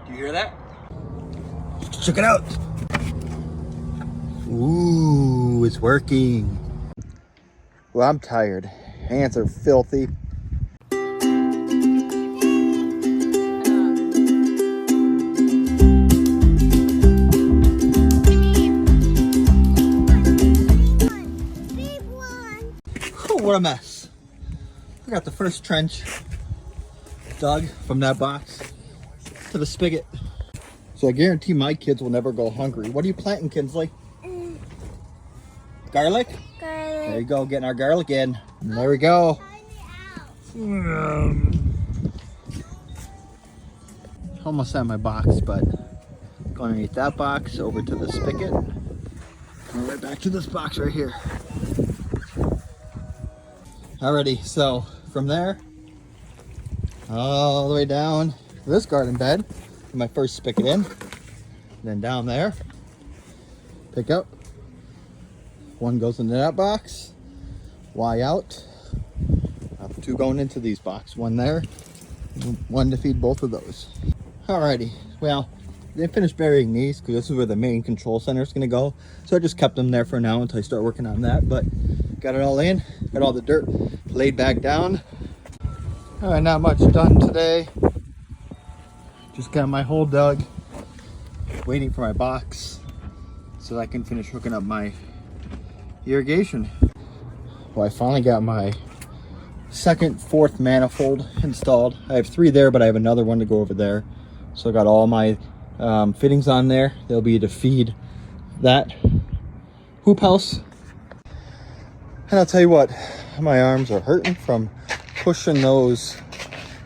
Do you hear that? Check it out. Ooh, it's working. Well, I'm tired. Hands are filthy. Oh, what a mess. I got the first trench dug from that box to the spigot. So I guarantee my kids will never go hungry. What are you planting, Kinsley? Garlic? Garlic. There you go, getting our garlic in. And there we go. Almost at my box, but going underneath that box, over to the spigot. And right back to this box right here. Alrighty, so from there, all the way down to this garden bed, my first spigot in, and then down there, pick up, one goes into that box, Y out, I have two going into these boxes, one there, one to feed both of those. Alrighty, well, they finished burying these because this is where the main control center is going to go, so I just kept them there for now until I start working on that, but got it all in, got all the dirt laid back down. All right, not much done today. Just got my hole dug, waiting for my box so that I can finish hooking up my irrigation. Well, I finally got my fourth manifold installed. I have 3 there, but I have another one to go over there. So I got all my fittings on there. They'll be to feed that hoop house. And I'll tell you what, my arms are hurting from pushing those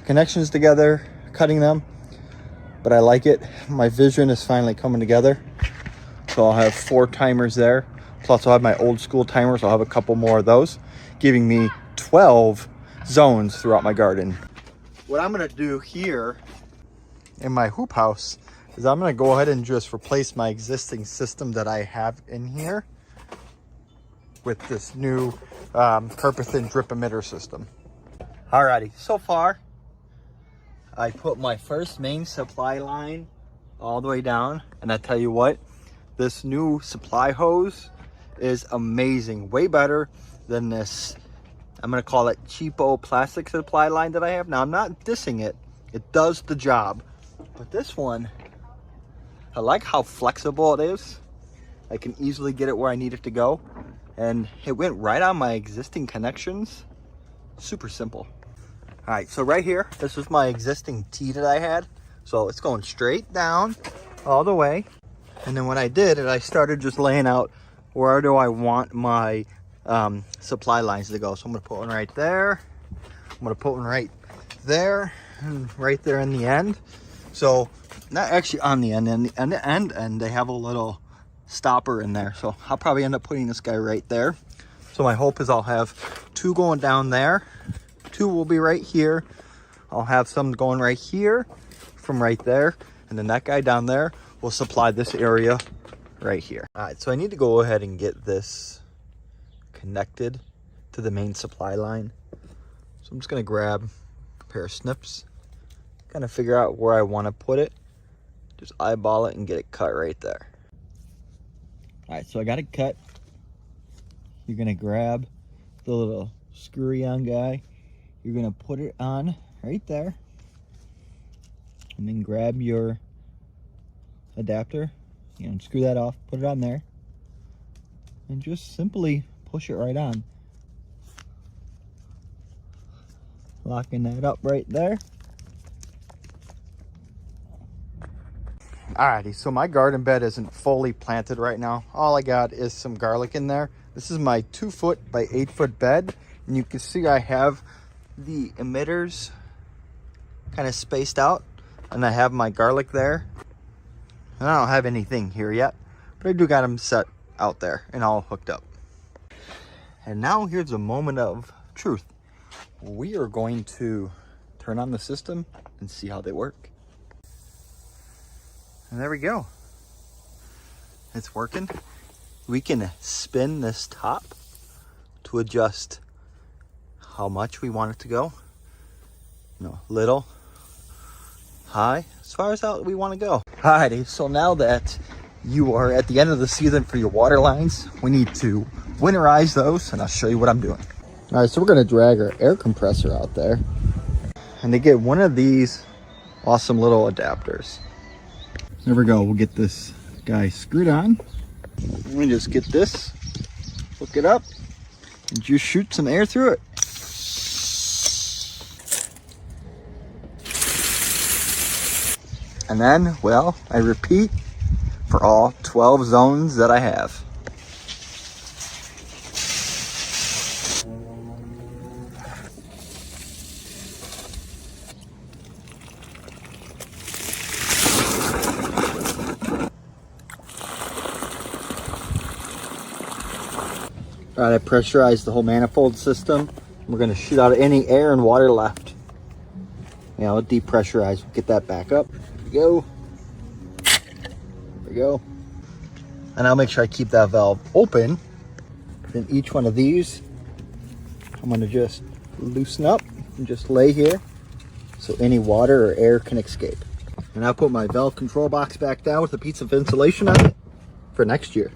connections together, cutting them, but I like it. My vision is finally coming together. So I'll have 4 timers there. Plus I'll have my old school timers. I'll have a couple more of those, giving me 12 zones throughout my garden. What I'm gonna do here in my hoop house is I'm gonna go ahead and just replace my existing system that I have in here with this new purpose-in drip emitter system. Alrighty, so far I put my first main supply line all the way down, and I tell you what, this new supply hose is amazing, way better than this, I'm gonna call it cheapo plastic supply line that I have. Now I'm not dissing it, it does the job, but this one, I like how flexible it is. I can easily get it where I need it to go, and it went right on my existing connections. Super simple. All right, so right here, this is my existing tee that I had. So it's going straight down all the way. And then what I did is I started just laying out where do I want my supply lines to go. So I'm gonna put one right there. I'm gonna put one right there and right there in the end. So not actually on the end, and the end, they have a little stopper in there. So I'll probably end up putting this guy right there. So my hope is I'll have 2 going down there. 2 will be right here. I'll have some going right here from right there. And then that guy down there will supply this area right here. All right, so I need to go ahead and get this connected to the main supply line. So I'm just gonna grab a pair of snips, kind of figure out where I wanna put it. Just eyeball it and get it cut right there. All right, so I got it cut. You're gonna grab the little screwy on guy. You're gonna put it on right there. And then grab your adapter, screw that off, put it on there. And just simply push it right on. Locking that up right there. Alrighty, so my garden bed isn't fully planted right now. All I got is some garlic in there. This is my 2-foot by 8-foot bed. And you can see I have the emitters kind of spaced out. And I have my garlic there. And I don't have anything here yet, but I do got them set out there and all hooked up. And now here's a moment of truth. We are going to turn on the system and see how they work. And there we go. It's working. We can spin this top to adjust how much we want it to go. Little, high. as far as how we want to go. Alrighty, so now that you are at the end of the season for your water lines, we need to winterize those, and I'll show you what I'm doing. All right, so we're gonna drag our air compressor out there, and to get one of these awesome little adapters. There we go, we'll get this guy screwed on. Let me just get this, hook it up, and just shoot some air through it. And then, well, I repeat for all 12 zones that I have. All right, I pressurized the whole manifold system. We're gonna shoot out any air and water left. Yeah, we'll depressurize, get that back up. There we go. There we go. And I'll make sure I keep that valve open. Then each one of these, I'm gonna just loosen up and just lay here so any water or air can escape. And I'll put my valve control box back down with a piece of insulation on it for next year.